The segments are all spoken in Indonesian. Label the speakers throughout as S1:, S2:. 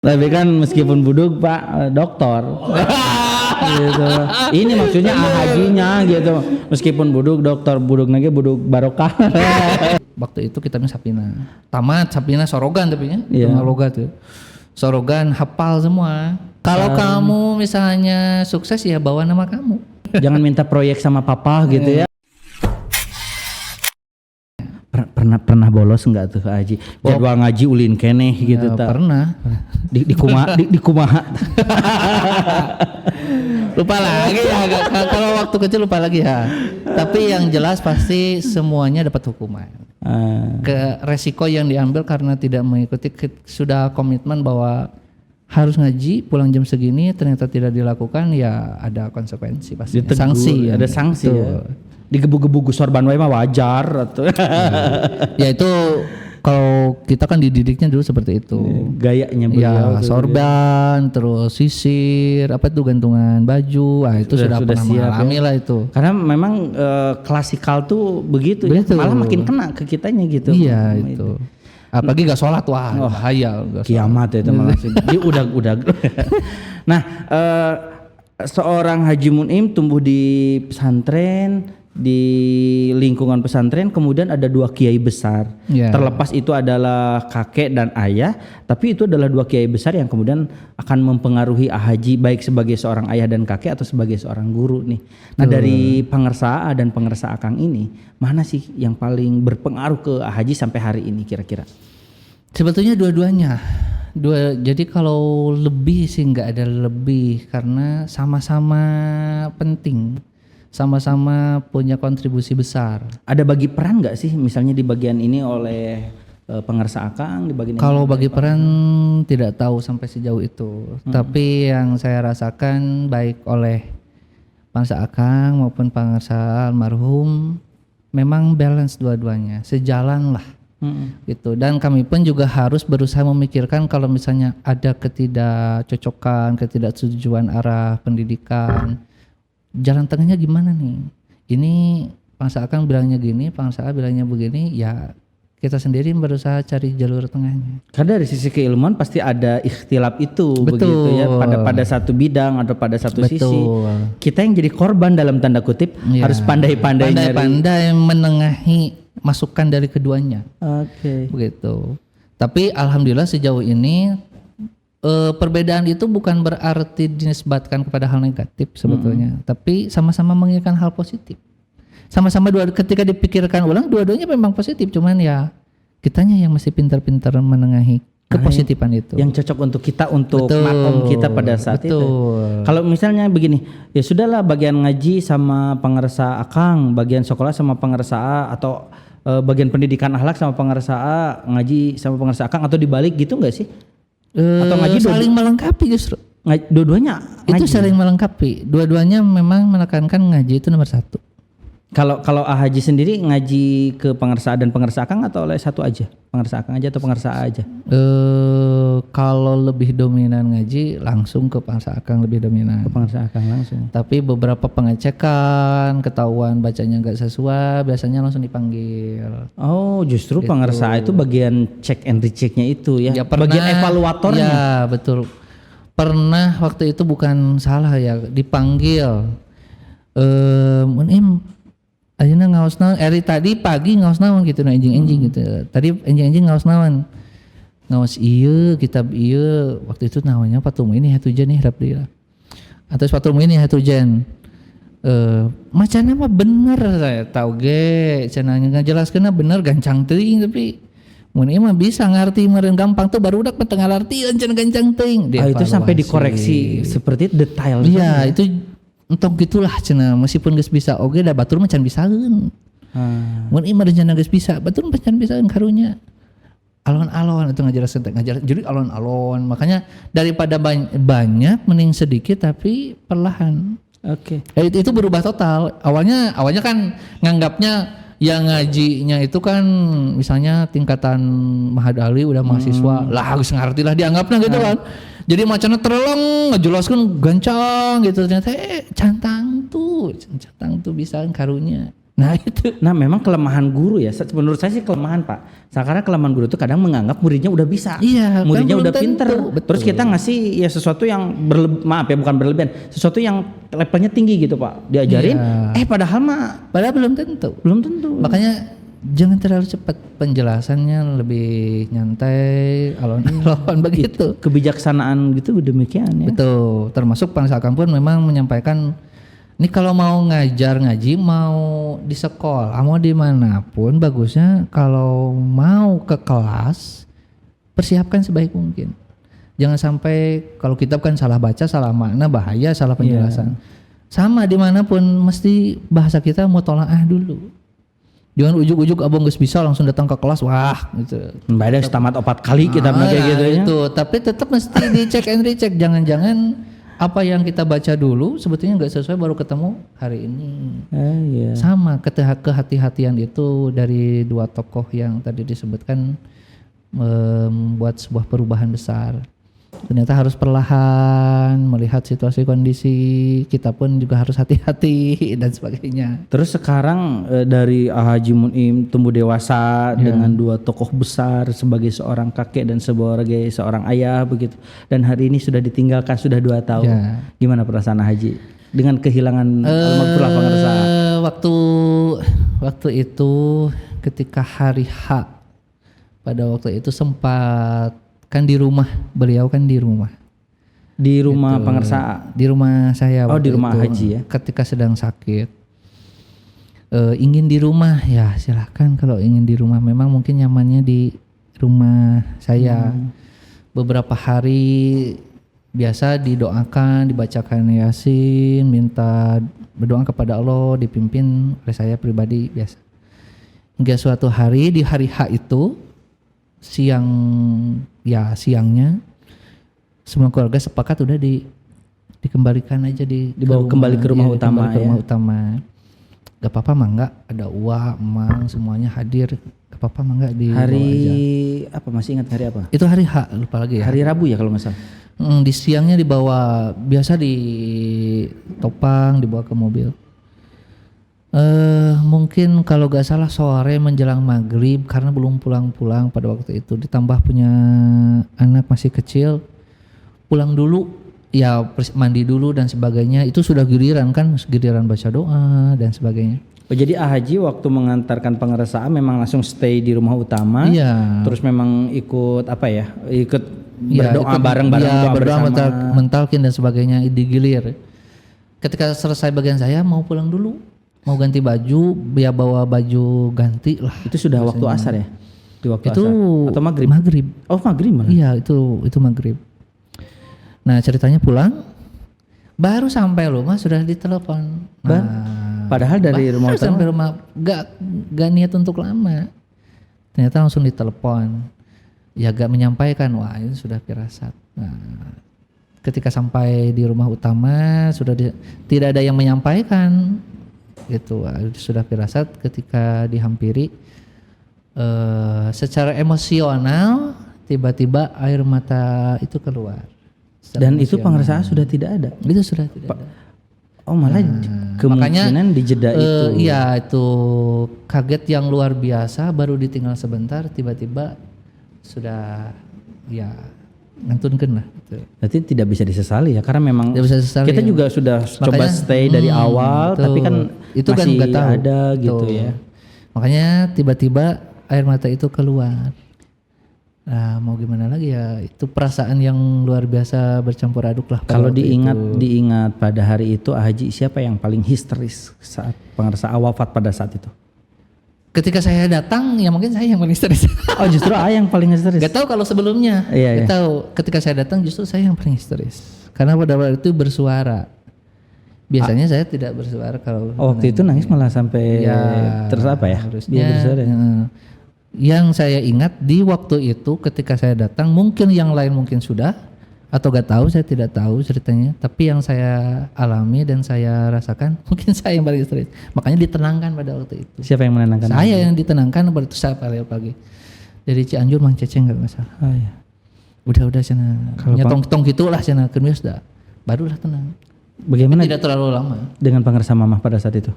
S1: Tapi kan meskipun buduk Pak dokter gitu. Ini maksudnya hajinya gitu. Meskipun buduk dokter, buduk lagi buduk barokah.
S2: Waktu itu kita Sapina. Tamat Sapina Sorogan tapi ya.
S1: Iya.
S2: Logat tuh. Sorogan hafal semua. Kalau kamu misalnya sukses ya bawa nama kamu.
S1: Jangan minta proyek sama papa gitu ya. Pernah bolos enggak tuh Haji? Jadwal ngaji ulin keneh gitu
S2: ya, pernah.
S1: Di kumaha.
S2: Lupa lagi ya. Kalau waktu kecil lupa lagi ya. Tapi yang jelas pasti semuanya dapat hukuman. Ke resiko yang diambil karena tidak mengikuti sudah komitmen bahwa harus ngaji pulang jam segini ternyata tidak dilakukan ya ada konsekuensi pasti. Sanksi.
S1: Ada sanksi ya. Digebu-gebu sorban wae mah wajar atau
S2: ya itu kalau kita kan dididiknya dulu seperti itu.
S1: Gayanya beliau.
S2: Ya, sorban, terus sisir, apa itu gantungan baju, itu sudah pernah mengalami lah itu.
S1: Karena memang klasikal tuh begitu ya, malah makin kena ke kitanya gitu.
S2: Iya itu. Apalagi gak sholat wah bahaya.
S1: Kiamat itu malah. Dia udah. Nah, seorang Haji Mun'im tumbuh di pesantren, di lingkungan pesantren, kemudian ada dua kiai besar. Terlepas itu adalah kakek dan ayah, tapi itu adalah dua kiai besar yang kemudian akan mempengaruhi Haji baik sebagai seorang ayah dan kakek atau sebagai seorang guru nih. Nah, dari Pangersa A dan Pangersa Akang ini, mana sih yang paling berpengaruh ke Haji sampai hari ini kira-kira?
S2: Sebetulnya dua-duanya. Jadi kalau lebih sih nggak ada lebih karena sama-sama penting. Sama-sama punya kontribusi besar. Ada
S1: bagi peran nggak sih misalnya di bagian ini oleh Pangersa Akang di bagian
S2: kalau bagi peran tidak tahu sampai sejauh itu. Tapi yang saya rasakan baik oleh Pangersa Akang maupun Pangersa almarhum memang balance dua-duanya, sejalan lah. Gitu. Dan kami pun juga harus berusaha memikirkan kalau misalnya ada ketidakcocokan, ketidaksetujuan arah pendidikan, jalan tengahnya gimana nih? Ini Pangersa Akang bilangnya gini, Pangersa A bilangnya begini, ya kita sendiri berusaha cari jalur tengahnya.
S1: Karena dari sisi keilmuan pasti ada ikhtilaf itu. Betul. Begitu ya, pada satu bidang atau pada satu sisi. Kita yang jadi korban dalam tanda kutip ya, harus pandai-pandai
S2: menengahi masukan dari keduanya.
S1: Oke.
S2: Begitu. Tapi alhamdulillah sejauh ini perbedaan itu bukan berarti dinisbatkan kepada hal negatif sebetulnya, tapi sama-sama menginginkan hal positif. Sama-sama ketika dipikirkan ulang dua-duanya memang positif, cuman ya kitanya yang masih pintar-pintar menengahi kepositifan itu. Yang
S1: cocok untuk kita, untuk makom kita pada saat itu. Kalau misalnya begini, ya sudahlah bagian ngaji sama Pangersa Akang, bagian sekolah sama Pangersa A, atau bagian pendidikan akhlak sama Pangersa A, ngaji sama Pangersa Akang, atau dibalik gitu enggak sih?
S2: Atau ngaji saling melengkapi justru.
S1: Dua-duanya
S2: itu saling melengkapi. Dua-duanya memang menekankan ngaji itu nomor satu.
S1: Kalau Haji sendiri ngaji ke Pangersa dan Pangersa Akang atau oleh satu aja? Pangersa Akang aja atau Pangersa A aja?
S2: Kalau lebih dominan ngaji langsung ke Pangersa Akang lebih dominan.
S1: Ke Pangersa Akang langsung.
S2: Tapi beberapa pengecekan, ketahuan bacanya nggak sesuai, biasanya langsung dipanggil.
S1: Oh, justru gitu. Pangersa A itu bagian check and rechecknya itu ya? Pernah, bagian evaluatornya.
S2: Ya betul. Pernah waktu itu bukan salah ya, dipanggil. Mun'im ayeuna ngaos naon, tadi pagi ngaos naon gitu na enjing-enjing gitu. Tadi enjing-enjing ngaos naon. Ngaos ieu, kitab ieu, waktu itu namanya Fathul Muin Hatujan nih harap dia. Atau Fathul Muin Hatujan. Macana mah bener saya tahu ge, cenah ngajelaskeunna bener gancang teuing tapi mun ieu mah bisa ngarti meureun gampang tuh barudak teu ngalartieun cenah gancang teuing.
S1: Itu sampai dikoreksi seperti detail.
S2: Iya, itu entong gitulah cenah meskipun geus bisa oge da batur mah can bisaeun. Mun ieu mah rencana geus bisa, batur mah can bisaeun karunya. Alon-alon itu ngajarkeun jadi alon-alon. Makanya daripada banyak mending sedikit tapi perlahan.
S1: Oke.
S2: Itu berubah total. Awalnya kan nganggapnya yang ngajinya itu kan misalnya tingkatan Mahad Ali udah mahasiswa. Lah geus ngarti lah dianggapna gitu kan. Jadi macamnya terelong ngejelaskan gancang gitu ternyata cantang tuh bisa karunya. Nah itu.
S1: Nah memang kelemahan guru ya, menurut saya sih kelemahan Pak. Karena kelemahan guru itu kadang menganggap muridnya udah bisa,
S2: Iya,
S1: muridnya
S2: kan
S1: udah
S2: belum
S1: pinter.
S2: tentu, betul.
S1: Terus kita ngasih ya sesuatu yang bukan berlebihan, sesuatu yang levelnya tinggi gitu Pak. Diajarin,
S2: Iya.
S1: padahal mah
S2: Padahal belum tentu.
S1: belum tentu.
S2: Makanya jangan terlalu cepat, penjelasannya lebih nyantai, alon-alon begitu.
S1: Kebijaksanaan gitu demikian ya.
S2: Betul. Termasuk Pak Sakam pun memang menyampaikan, ini kalau mau ngajar ngaji, mau di sekolah, mau dimanapun, bagusnya kalau mau ke kelas persiapkan sebaik mungkin. Jangan sampai kalau kitab kan salah baca, salah makna, bahaya, salah penjelasan. Sama dimanapun mesti bahasa kita mutolaah dulu. Jangan ujuk-ujuk abang geus bisa langsung datang ke kelas, wah gitu.
S1: Badan tamat 4 kali kita kayak gitu ya.
S2: Itu, tapi tetap mesti dicek and recheck. Jangan-jangan apa yang kita baca dulu sebetulnya nggak sesuai baru ketemu hari ini.
S1: Iya.
S2: Sama kehati-hatian itu dari dua tokoh yang tadi disebutkan membuat sebuah perubahan besar. Ternyata harus perlahan melihat situasi kondisi, kita pun juga harus hati-hati dan sebagainya.
S1: Terus sekarang dari Haji Mun'im tumbuh dewasa dengan 2 tokoh besar sebagai seorang kakek dan sebagai seorang ayah begitu. Dan hari ini sudah ditinggalkan sudah 2 tahun.
S2: Ya.
S1: Gimana perasaan Haji dengan kehilangan almarhum Pangarsa?
S2: Waktu itu ketika hari H, pada waktu itu sempat kan di rumah, beliau kan di rumah.
S1: Di rumah
S2: Gitu.
S1: Pangarsa.
S2: Di rumah saya
S1: Oh, di
S2: waktu
S1: rumah
S2: itu,
S1: Haji ya.
S2: ketika sedang sakit. Ingin di rumah ya silahkan, kalau ingin di rumah memang mungkin nyamannya di rumah saya. Beberapa hari biasa didoakan, dibacakan Yasin, minta berdoa kepada Allah, dipimpin oleh saya pribadi biasa. Hingga suatu hari di hari H itu siangnya semua keluarga sepakat udah dikembalikan aja
S1: Dibawa kembali ke rumah utama
S2: ke rumah
S1: ya.
S2: utama. Gak apa-apa mah enggak, ada uang, emang semuanya hadir. Gak apa-apa mah enggak dibawa
S1: Hari
S2: aja.
S1: apa masih ingat hari apa?
S2: Itu hari H, lupa lagi ya.
S1: Hari Rabu ya kalau nggak salah.
S2: Di siangnya dibawa, biasa ditopang, dibawa ke mobil. Mungkin kalau gak salah sore menjelang maghrib, karena belum pulang-pulang pada waktu itu, ditambah punya anak masih kecil, pulang dulu ya, mandi dulu dan sebagainya. Itu sudah giliran kan, giliran baca doa dan sebagainya.
S1: Oh, jadi Haji waktu mengantarkan pengeresaan memang langsung stay di rumah utama.
S2: Iya.
S1: Terus memang ikut apa ya? Ikut
S2: Ya,
S1: berdoa
S2: ikut-
S1: bareng-bareng,
S2: ya,
S1: doa
S2: berdoa
S1: bersama.
S2: mentalkin dan sebagainya digilir. Ketika selesai bagian saya mau pulang dulu, mau ganti baju, ya bawa baju ganti lah.
S1: Itu sudah waktu asar ya? Di waktu
S2: Itu
S1: asar atau maghrib?
S2: Maghrib.
S1: Oh maghrib malah.
S2: Iya, itu maghrib. Nah, ceritanya pulang, baru sampai rumah sudah ditelepon.
S1: Padahal dari rumah
S2: baru sampai rumah gak niat untuk lama. Ternyata langsung ditelepon. Ya gak menyampaikan, wah ini sudah firasat. Nah, ketika sampai di rumah utama tidak ada yang menyampaikan. Gitu, sudah firasat. Ketika dihampiri, secara emosional tiba-tiba air mata itu keluar. Secara
S1: Dan itu
S2: emosional.
S1: pengeresaan sudah tidak ada.
S2: Itu sudah tidak ada.
S1: Oh malah kemungkinan di jeda itu.
S2: Iya, itu kaget yang luar biasa, baru ditinggal sebentar tiba-tiba sudah ya ngantunkeun lah gitu.
S1: Berarti tidak bisa disesali ya, karena memang
S2: Tidak bisa disesali,
S1: kita
S2: ya.
S1: juga sudah coba
S2: Makanya,
S1: stay dari awal,
S2: betul.
S1: tapi kan
S2: itu
S1: masih
S2: kan nggak tahu.
S1: ada gitu
S2: Betul.
S1: ya.
S2: Makanya tiba-tiba air mata itu keluar. Nah, mau gimana lagi ya, itu perasaan yang luar biasa bercampur aduk lah. pada
S1: Kalau
S2: waktu
S1: diingat pada hari itu Haji, siapa yang paling histeris saat pengeresaan wafat pada saat itu?
S2: Ketika saya datang ya mungkin saya yang paling histeris.
S1: Oh justru yang paling histeris.
S2: Gak tahu kalau sebelumnya.
S1: Iya,
S2: Gak tahu. Ketika saya datang justru saya yang paling histeris. Karena pada waktu itu bersuara. Biasanya saya tidak bersuara kalau.
S1: Waktu itu nangis malah sampai terus apa ya?
S2: Harusnya.
S1: Dia bersuara.
S2: Yang saya ingat di waktu itu ketika saya datang, mungkin yang lain mungkin sudah atau gak tahu, saya tidak tahu ceritanya. Tapi yang saya alami dan saya rasakan, mungkin saya yang paling histeris. Makanya ditenangkan pada waktu itu.
S1: Siapa yang menenangkan?
S2: Saya yang ditenangkan pada itu saya pagi. Dari Cianjur Mang Ceceng nggak masalah.
S1: Oh, iya.
S2: Udah sana.
S1: Kalau
S2: Nyetong gitulah sana kemis dah. Barulah tenang.
S1: Bagaimana
S2: Tidak terlalu lama.
S1: dengan pengeresaan mamah pada saat itu?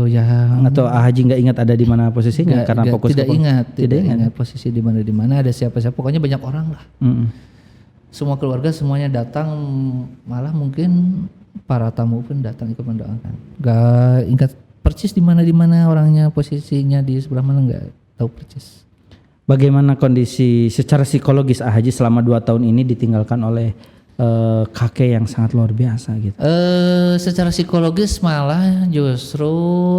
S2: Ya
S1: Atau Haji nggak ingat ada di mana posisinya karena fokus
S2: tidak
S1: ke
S2: ingat,
S1: tidak ingat.
S2: posisi di mana ada siapa-siapa, pokoknya banyak orang lah. Semua keluarga semuanya datang, malah mungkin para tamu pun datang ikut mendoakan. Gak ingat persis di mana orangnya, posisinya di sebelah mana, nggak tahu persis.
S1: Bagaimana kondisi secara psikologis Haji selama 2 tahun ini ditinggalkan oleh kakek yang sangat luar biasa gitu?
S2: Secara psikologis malah justru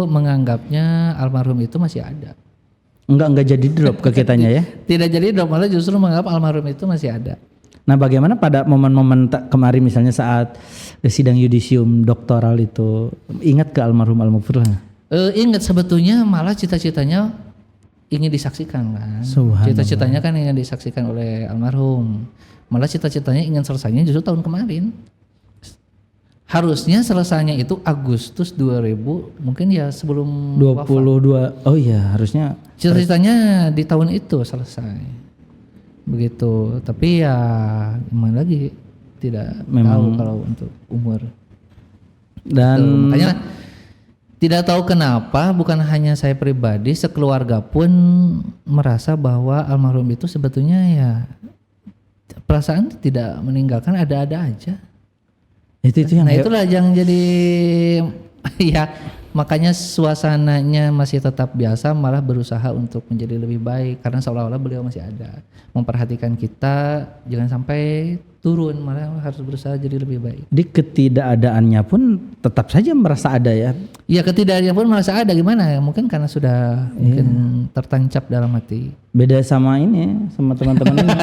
S2: menganggapnya almarhum itu masih ada.
S1: Enggak jadi drop ke kitanya ya?
S2: Tidak jadi drop, malah justru menganggap almarhum itu masih ada.
S1: Nah, bagaimana pada momen-momen kemarin misalnya saat sidang yudisium doktoral itu, ingat ke almarhum Al-Mughfirlah?
S2: Ingat, sebetulnya malah cita-citanya ingin disaksikan kan. Cita-citanya kan ingin disaksikan oleh almarhum. Malah cita-citanya ingin selesainya justru tahun kemarin. Harusnya selesainya itu Agustus 2000, mungkin ya sebelum
S1: 22. Oh iya, harusnya
S2: cita-citanya di tahun itu selesai. Begitu. Tapi ya gimana lagi, tidak tahu kalau untuk umur. Dan makanya tidak tahu kenapa, bukan hanya saya pribadi, sekeluarga pun merasa bahwa almarhum itu sebetulnya ya perasaan tidak meninggalkan, ada-ada aja. Itu yang itulah yang jadi ya, makanya suasananya masih tetap biasa, malah berusaha untuk menjadi lebih baik karena seolah-olah beliau masih ada, memperhatikan kita jangan sampai turun, malah harus berusaha jadi lebih baik.
S1: Di ketidakadaannya pun tetap saja merasa ada ya.
S2: Iya, ketidakadaannya pun merasa ada, gimana ya? Mungkin karena sudah mungkin tertancap dalam hati.
S1: Beda sama ini, sama teman-teman ini.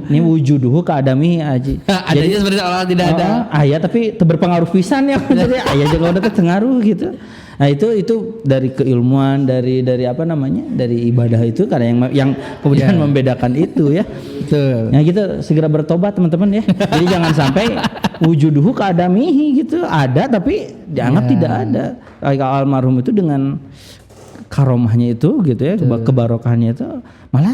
S1: Ini wujuduhu keadami Haji.
S2: Adanya seperti seolah tidak ada.
S1: Ya tapi berpengaruh pisan ya. Jadi ayah juga udah terpengaruh gitu. Nah itu dari keilmuan, dari apa namanya, dari ibadah itu karena yang kemudian membedakan itu ya.
S2: Betul.
S1: Ya kita segera bertobat teman-teman ya. Jadi jangan sampai wujuduhu keadamihi gitu, ada tapi dianggap tidak ada. Almarhum itu dengan karomahnya itu gitu ya, kebarokahnya itu, malah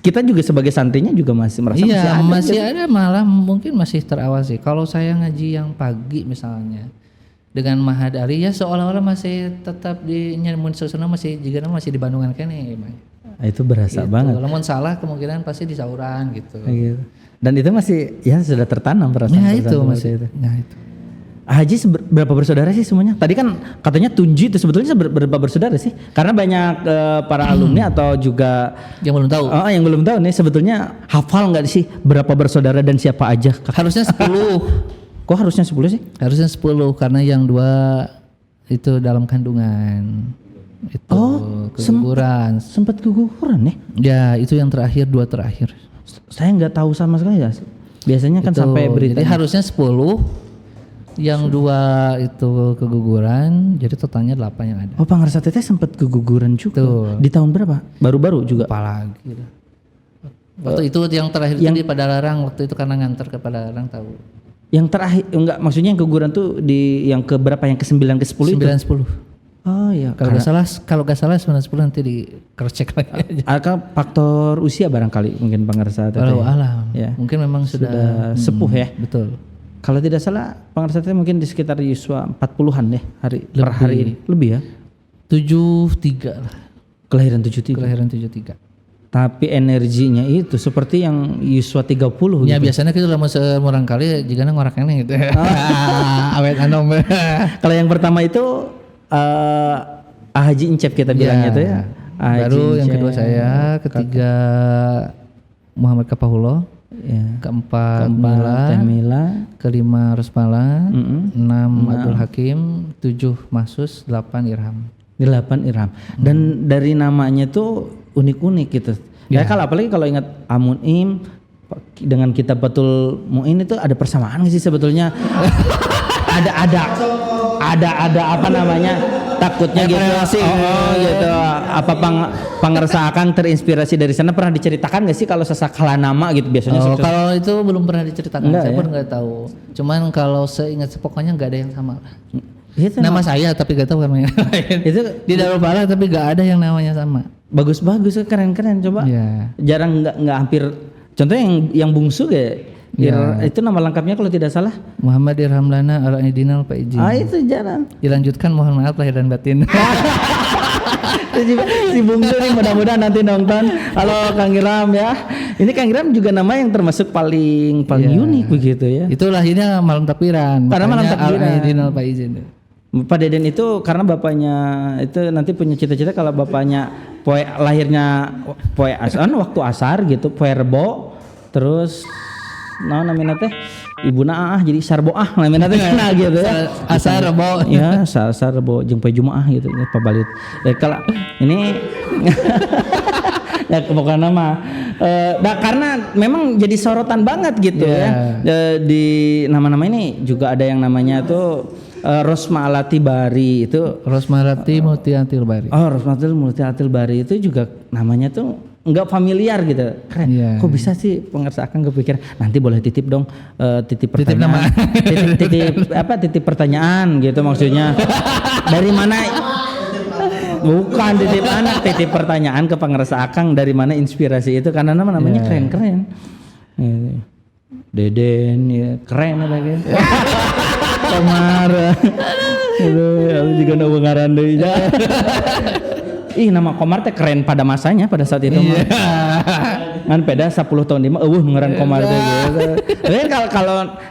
S1: kita juga sebagai santrinya juga masih merasa
S2: masih ada, malah mungkin masih terawasi. Kalau saya ngaji yang pagi misalnya dengan Mahadari ya seolah-olah masih tetap di nyamun suasana, masih jika masih di Bandungan kene.
S1: Itu berasa gitu banget.
S2: Kalau salah kemungkinan pasti di sauran gitu.
S1: Dan itu masih ya sudah tertanam perasaan.
S2: Nah itu masih
S1: itu.
S2: Nah itu.
S1: Haji berapa bersaudara sih semuanya? Tadi kan katanya Tunji itu sebetulnya berapa bersaudara sih? Karena banyak para alumni atau juga
S2: yang belum tahu.
S1: Yang belum tahu nih sebetulnya hafal nggak sih berapa bersaudara dan siapa aja?
S2: Harusnya 10.
S1: Kok harusnya 10 sih?
S2: Harusnya 10 karena yang 2 itu dalam kandungan. Itu keguguran.
S1: Sempat keguguran ya?
S2: Ya, itu yang terakhir, 2 terakhir.
S1: Saya nggak tahu sama sekali ya. Biasanya kan sampai berita.
S2: Jadi harusnya 10. Yang 2 itu keguguran, jadi totalnya 8 yang ada.
S1: Oh, Pangarsa Teteh sempat keguguran juga. Di tahun berapa? Baru-baru juga.
S2: Apalagi. Waktu itu yang terakhir itu di Padalarang, waktu itu karena nganter ke Padalarang tahu.
S1: Yang terakhir enggak, maksudnya yang keguguran tuh di yang ke berapa, yang ke 9 ke 10 itu?
S2: 9 10.
S1: Oh iya.
S2: Kalau nggak salah 9 10 nanti di cross check lagi.
S1: Atau faktor usia barangkali mungkin Pangarsa Teteh.
S2: Kalau alam.
S1: Ya.
S2: Mungkin memang sudah
S1: sepuh ya.
S2: Betul.
S1: Kalau tidak salah Pangarsa Teteh mungkin di sekitar Yuswa 40-an ya per hari ini. Lebih ya?
S2: 73 lah.
S1: Kelahiran 73.
S2: Kelahiran 73.
S1: Tapi energinya itu seperti yang Yuswa 30
S2: ya
S1: gitu.
S2: Biasanya kita lama semurang kali jika ngoraknya gitu. Awet anom.
S1: Kalau yang pertama itu Haji Incep kita bilangnya itu ya.
S2: Baru yang kedua saya, ketiga Muhammad Kapahullah.
S1: Ya.
S2: Keempat
S1: Mila,
S2: kelima Rusmala, 6 Abdul Hakim, 7 Mahsus, 8 Irham.
S1: 8 Irham. Dan dari namanya tuh unik-unik gitu. Ya kalau apalagi kalau ingat Amunim dengan kitab Fathul Muin itu ada persamaan sih sebetulnya. ada apa namanya? Takutnya gitu. Gitu. Apa Pangarsa Akang terinspirasi dari sana, pernah diceritakan nggak sih kalau sesakala nama gitu biasanya?
S2: Kalau itu belum pernah diceritakan,
S1: enggak,
S2: saya
S1: ya?
S2: pun nggak tahu. Cuman kalau seingat pokoknya nggak ada yang sama.
S1: Itu
S2: nama saya tapi nggak tahu namanya lain. Itu di Darul Falah tapi nggak ada yang namanya sama.
S1: Bagus-bagus, keren-keren coba.
S2: Ya.
S1: Jarang nggak hampir. Contohnya yang bungsu kayak
S2: Ya.
S1: Itu nama lengkapnya kalau tidak salah.
S2: Muhammad Irham Lana Al-Aidinal Faizin.
S1: Itu jarang.
S2: Dilanjutkan mohon maaf lahir dan batin.
S1: Si Bungsu nih mudah-mudahan nanti nonton. Halo Kang Giram ya. Ini Kang Giram juga nama yang termasuk paling
S2: Iya.
S1: unik begitu ya.
S2: Itu lahirnya malam takbiran.
S1: Karena malam
S2: makanya
S1: takbiran.
S2: Al-Aidinal Faizin.
S1: Pak Deden itu karena bapaknya itu nanti punya cita-cita kalau bapaknya lahirnya waktu asar gitu, poe rebo, terus namanya teh ibuna jadi sarboah namanya teh nah gitu ya.
S2: Asar rebo.
S1: Ya, asar rebo jeung poe jumaah gitu ya pabalit. Kalau ini ya pokoknya nama karena memang jadi sorotan banget gitu ya. Di nama-nama ini juga ada yang namanya tuh Rosma Alati Bari itu
S2: Rosmarati Mutiatil Bari.
S1: Oh, Rosmatil Mutiatil Bari itu juga namanya tuh enggak familiar gitu. Keren.
S2: Iya.
S1: Kok bisa sih pengersa akan kepikir nanti boleh titip dong titip
S2: Titip
S1: pertanyaan. Titip pertanyaan gitu maksudnya. Dari mana bukan titip anak, titip pertanyaan ke pengersa Akang dari mana inspirasi itu karena namanya keren-keren. Gitu. Deden ya keren lagi. Komar. Aduh, juga nu ngaran deui. Ih, nama Komar teh keren pada masanya pada saat itu mah. Ngan peda 10 tahun di mah ngaran Komar teh gitu. Tapi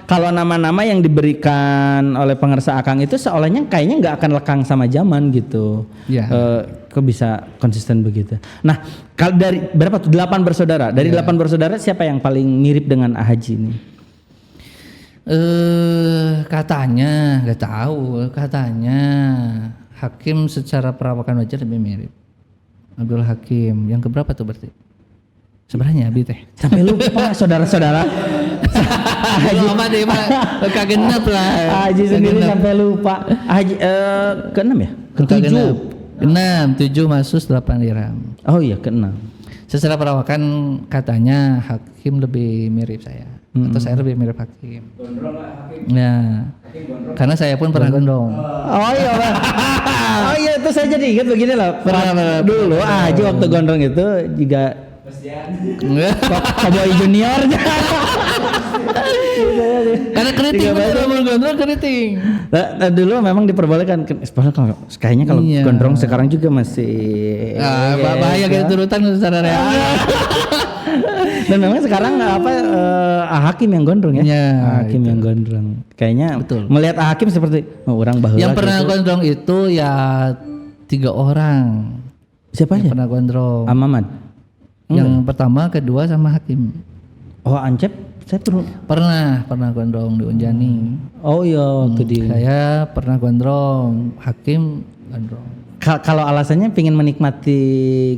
S1: kalau nama-nama yang diberikan oleh pengersa Akang itu seolahnya kayaknya nggak akan lekang sama zaman gitu.
S2: Iya.
S1: Kok bisa konsisten begitu. Nah, kalau dari berapa tuh 8 bersaudara. Dari 8 bersaudara siapa yang paling mirip dengan Haji ini?
S2: Katanya nggak tahu, katanya Hakim secara perawakan wajah lebih mirip Abdul Hakim. Yang keberapa tuh berarti sebenarnya Abi teh
S1: Sampai lupa saudara-saudara.
S2: Haji apa deh Pak, kagenap lah.
S1: Haji sendiri sampai lupa. Haji ke-6 ya? Ke-7.
S2: 6, 7 Masus 8 Dirham.
S1: Oh iya ke-6.
S2: Secara perawakan katanya Hakim lebih mirip saya. Atau saya lebih mirip Hakim. Gondrong lah Hakim. Ya. Karena saya pun pernah gondrong.
S1: Oh iya Pak. Oh iya itu saya jadi ingat begini loh. Dulu Haji waktu gondrong itu juga Cowboy Junior.
S2: Karena keriting gondrong keriting.
S1: Dulu memang diperbolehkan. Kayaknya kalau gondrong sekarang juga masih
S2: bahaya kayak turutan secara real.
S1: Dan memang sekarang Hakim yang gondrong ya. Hakim yang gondrong. Kayaknya
S2: betul.
S1: Melihat Hakim seperti orang baheula.
S2: Yang pernah
S1: gitu.
S2: gondrong itu ya 3 orang.
S1: Siapa
S2: yang
S1: aja?
S2: pernah gondrong.
S1: Mamad.
S2: Yang pertama, kedua sama Hakim.
S1: Oh Ancep, saya
S2: pernah gondrong di Unjani.
S1: Oh iya waktu di.
S2: Saya pernah gondrong, Hakim gondrong.
S1: Kalau alasannya pengen menikmati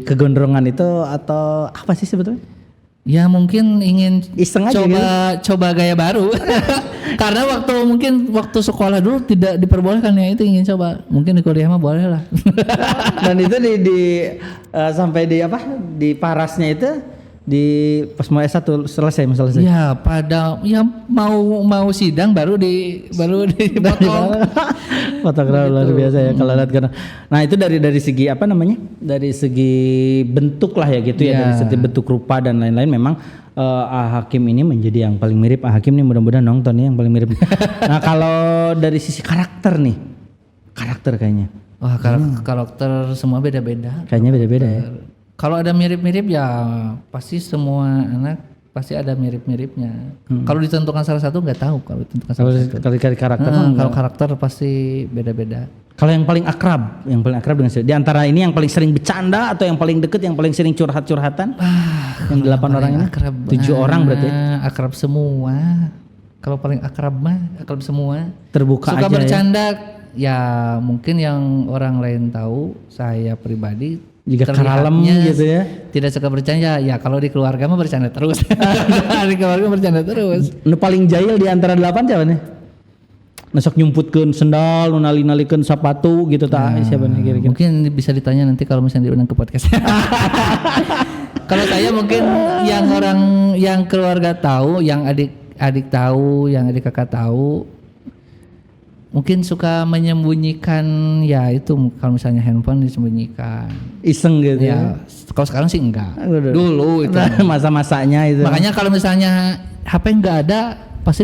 S1: kegondrongan itu atau apa sih sebetulnya?
S2: Ya mungkin ingin
S1: Iseng aja
S2: coba gaya baru. Karena waktu sekolah dulu tidak diperbolehkan ya, itu ingin coba. Mungkin di kuliah mah boleh lah.
S1: Dan itu sampai di parasnya itu di pas mau S1 selesai.
S2: Ya mau sidang baru dipotong.
S1: Fotografer luar biasa ya kalau lihat karena. Nah itu dari segi apa namanya? Dari segi bentuk lah ya gitu ya, dari segi bentuk rupa dan lain-lain memang Hakim ini menjadi yang paling mirip. Hakim nih mudah-mudahan nonton ya yang paling mirip. Nah kalau dari sisi karakter kayaknya.
S2: Wah karakter semua beda-beda.
S1: Kayaknya beda-beda ya.
S2: Kalau ada mirip-mirip ya pasti semua anak pasti ada mirip-miripnya. Kalau ditentukan salah satu nggak tahu kalau ditentukan salah satu.
S1: Kalau karakter
S2: kalau karakter pasti beda-beda.
S1: Kalau yang paling akrab dengan di antara ini yang paling sering bercanda atau yang paling deket yang paling sering curhat-curhatan? Yang 8 orang ini? 7 orang berarti.
S2: Akrab semua. Kalau paling akrab mah akrab semua.
S1: Terbuka
S2: suka
S1: aja
S2: bercanda ya mungkin yang orang lain tahu, saya pribadi
S1: juga kalem gitu ya.
S2: Tidak suka bercanda ya, kalau di keluarga mah bercanda terus. Di keluarga bercanda terus.
S1: Nu paling jahil di antara 8 siapa nih? Nesok nyumputkeun sendal, nu nali-nalikeun sepatu gitu siapa nih kira-kira?
S2: Mungkin bisa ditanya nanti kalau misalnya diundang ke podcast. Kalau saya mungkin yang keluarga tahu, yang adik tahu, yang adik kakak tahu, mungkin suka menyembunyikan ya itu kalau misalnya handphone disembunyikan.
S1: Iseng gitu ya.
S2: Kalau sekarang sih enggak. Dulu itu
S1: masa-masanya itu.
S2: Makanya kalau misalnya HP nggak ada pasti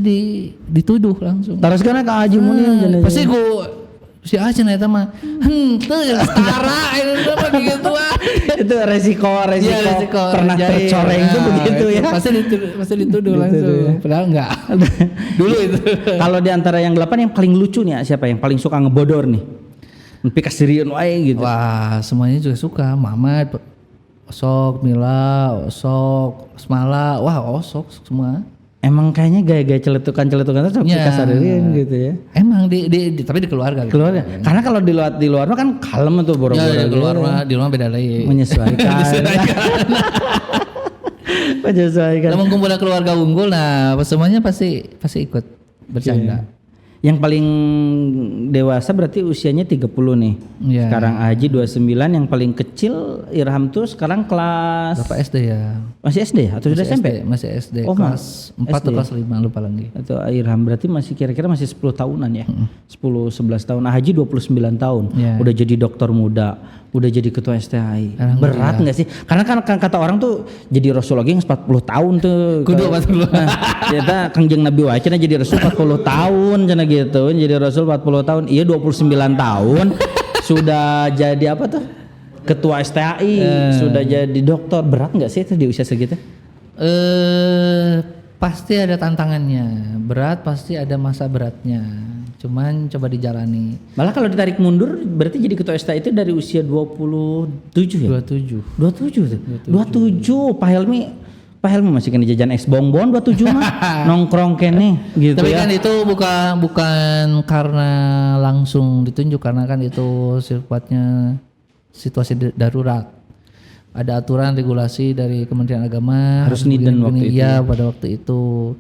S2: dituduh langsung.
S1: Terus kan Kang Haji Munim
S2: Pasti gue si Acen eta mah henteu setara itu mah gitu ah.
S1: Itu resiko pernah tercoreng itu begitu ya.
S2: Pasti dituduh langsung. Padahal enggak. Dulu itu.
S1: Kalau di antara yang 8 yang paling lucu nih siapa yang paling suka ngebodor nih? Pikas sirieun wae gitu.
S2: Wah, semuanya juga suka. Mamat, Osok, Mila, Osok, Smala, wah Osok semua.
S1: Emang kayaknya gaya-gaya celetukan itu pikas sirieun gitu ya.
S2: Emang tapi di keluarga.
S1: Keluarga. Karena kalau di luar mah kan kalem tuh boro-boro.
S2: Ya, keluar mah di rumah beda lagi.
S1: Menyesuaikan. Menyesuaikan.
S2: Kalau kumpulan keluarga unggul, nah semuanya pasti ikut bercanda.
S1: Yang paling dewasa berarti usianya 30 nih.
S2: Yeah.
S1: Sekarang Haji 29, yang paling kecil Irham tuh sekarang kelas
S2: berapa SD ya?
S1: Masih SD atau sudah SMP?
S2: Masih SD.
S1: Oh,
S2: kelas 4 atau kelas 5 lupa lagi.
S1: Atau Irham berarti masih kira-kira masih 10 tahunan ya. 10-11 tahun. Haji 29 tahun.
S2: Yeah.
S1: Udah jadi dokter muda, udah jadi ketua STHI. Berat enggak sih? Karena kan kata orang tuh jadi rasul lagi 40 tahun tuh.
S2: Kudu 40.
S1: Nah, ternyata Kangjeng Nabi wacana jadi rasul 40 tahun cenah gitu. Jadi rasul 40 tahun. Iya 29 tahun sudah jadi apa tuh? Ketua STHI, sudah jadi dokter. Berat enggak sih itu di usia segitu?
S2: Pasti ada tantangannya. Berat pasti ada masa beratnya. Cuman coba dijalani.
S1: Malah kalau ditarik mundur berarti jadi ketua STHI itu dari usia 27 ya? 27 Pak Helmi masih kena jajan es bonbon 27 mah nongkrong kene gitu.
S2: Tapi
S1: ya.
S2: kan itu bukan karena langsung ditunjuk, karena kan itu sifatnya situasi darurat. Ada aturan regulasi dari Kementerian Agama
S1: harus niden waktu itu.
S2: Iya, pada waktu itu.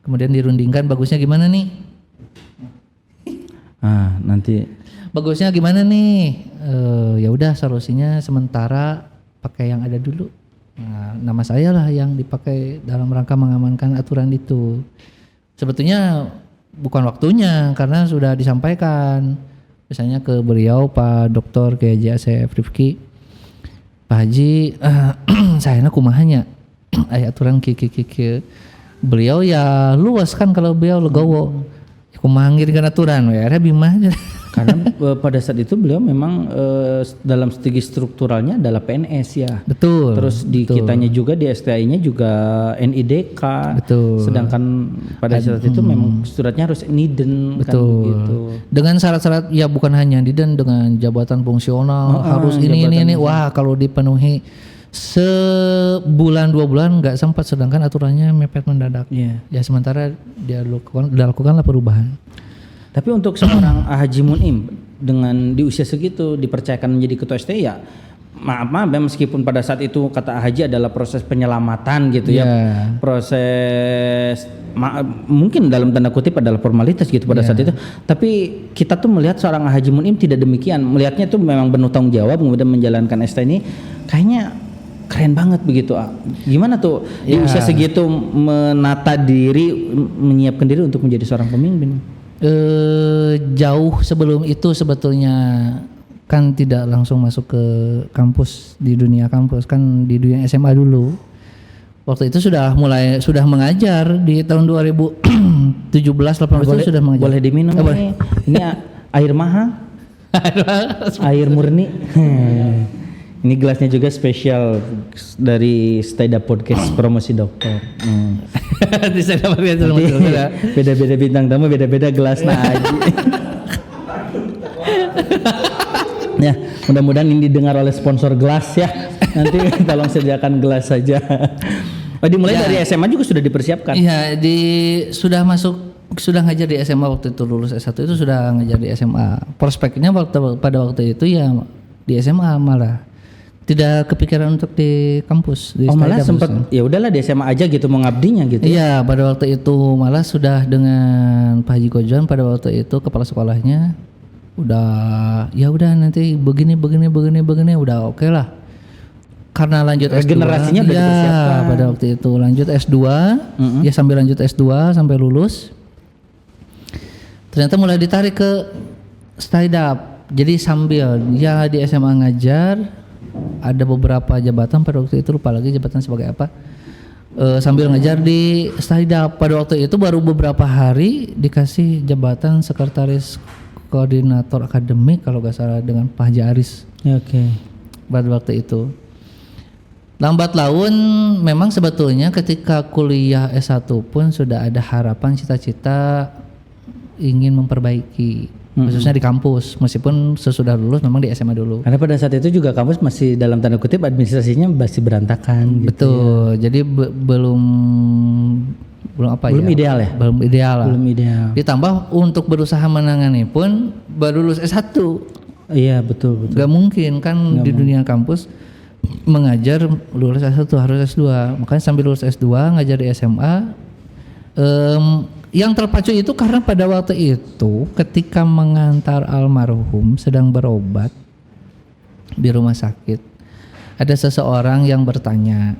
S2: Kemudian dirundingkan bagusnya gimana nih?
S1: Nanti
S2: bagusnya gimana nih? Ya udah solusinya sementara pakai yang ada dulu. Nah, nama saya lah yang dipakai dalam rangka mengamankan aturan itu. Sebetulnya bukan waktunya karena sudah disampaikan misalnya ke beliau Pak Dr. Kiai Asep Rifki, Pak Haji, saya kumahanya aturan kiki. Beliau ya luas kan kalau beliau legowo. Kumanggilkan aturan ya bimah aja.
S1: karena pada saat itu beliau memang dalam strategi strukturalnya adalah PNS ya.
S2: Betul.
S1: Terus di kitanya juga di STI-nya juga NIDK.
S2: Betul.
S1: Sedangkan pada saat itu memang suratnya harus niden.
S2: Betul.
S1: Kan begitu.
S2: Dengan syarat-syarat ya bukan hanya niden, dengan jabatan fungsional harus ini. Wah kalau dipenuhi sebulan 2 bulan nggak sempat, sedangkan aturannya mepet mendadak. Ya sementara dia lakukanlah perubahan.
S1: Tapi untuk seorang Haji Munim dengan di usia segitu dipercayakan menjadi ketua STI ya maaf ya, meskipun pada saat itu kata Haji adalah proses penyelamatan gitu ya, proses mungkin dalam tanda kutip adalah formalitas gitu pada saat itu, tapi kita tuh melihat seorang Haji Munim tidak demikian, melihatnya tuh memang penuh tanggung jawab kemudian menjalankan STI ini kayaknya keren banget begitu. Gimana tuh di usia segitu menata diri, menyiapkan diri untuk menjadi seorang pemimpin?
S2: Jauh sebelum itu sebetulnya kan tidak langsung masuk ke kampus, di dunia kampus kan di dunia SMA dulu. Waktu itu sudah mengajar di tahun 2017 18 sudah mengajar. Boleh
S1: diminum nih. Ini air mahal. Air murni. Ini gelasnya juga spesial dari Steda Podcast promosi dokter. Beda-beda bintang tamu, beda-beda gelas Haji. Ya, mudah-mudahan ini didengar oleh sponsor gelas ya. Nanti tolong sediakan gelas saja. Dimulai dari SMA juga sudah dipersiapkan.
S2: Iya, sudah ngajar di SMA waktu itu, lulus S1 itu sudah ngajar di SMA. Prospeknya pada waktu itu ya di SMA malah. Tidak kepikiran untuk di kampus.
S1: Malah sempat ya udahlah di SMA aja gitu mau ngabdinya gitu.
S2: Iya, pada waktu itu malah sudah dengan Pak Haji Kojon pada waktu itu kepala sekolahnya udah nanti begini udah oke lah. Karena lanjut S2.
S1: Generasinya udah dipersiapkan.
S2: Pada waktu itu lanjut S2, ya sambil lanjut S2 sampai lulus. Ternyata mulai ditarik ke stand-up. Jadi sambil ya di SMA ngajar, ada beberapa jabatan pada waktu itu, lupa lagi jabatan sebagai apa. sambil ngajar di Stahida. Pada waktu itu baru beberapa hari dikasih jabatan sekretaris koordinator akademik kalau gak salah dengan Pak Haji Aris.
S1: Oke.
S2: Pada waktu itu. Lambat laun memang sebetulnya ketika kuliah S1 pun sudah ada harapan cita-cita ingin memperbaiki khususnya di kampus, meskipun sesudah lulus memang di SMA dulu.
S1: Karena pada saat itu juga kampus masih dalam tanda kutip administrasinya masih berantakan gitu.
S2: Betul. Jadi belum apa
S1: Belum
S2: ya?
S1: ideal ya?
S2: Belum ideal lah.
S1: Belum ideal.
S2: Ditambah untuk berusaha menangani pun baru lulus S1.
S1: Iya, betul.
S2: Gak mungkin kan di dunia kampus mengajar lulus S1 harus S2. Makanya sambil lulus S2 ngajar di SMA. Yang terpacu itu karena pada waktu itu ketika mengantar almarhum sedang berobat di rumah sakit, ada seseorang yang bertanya,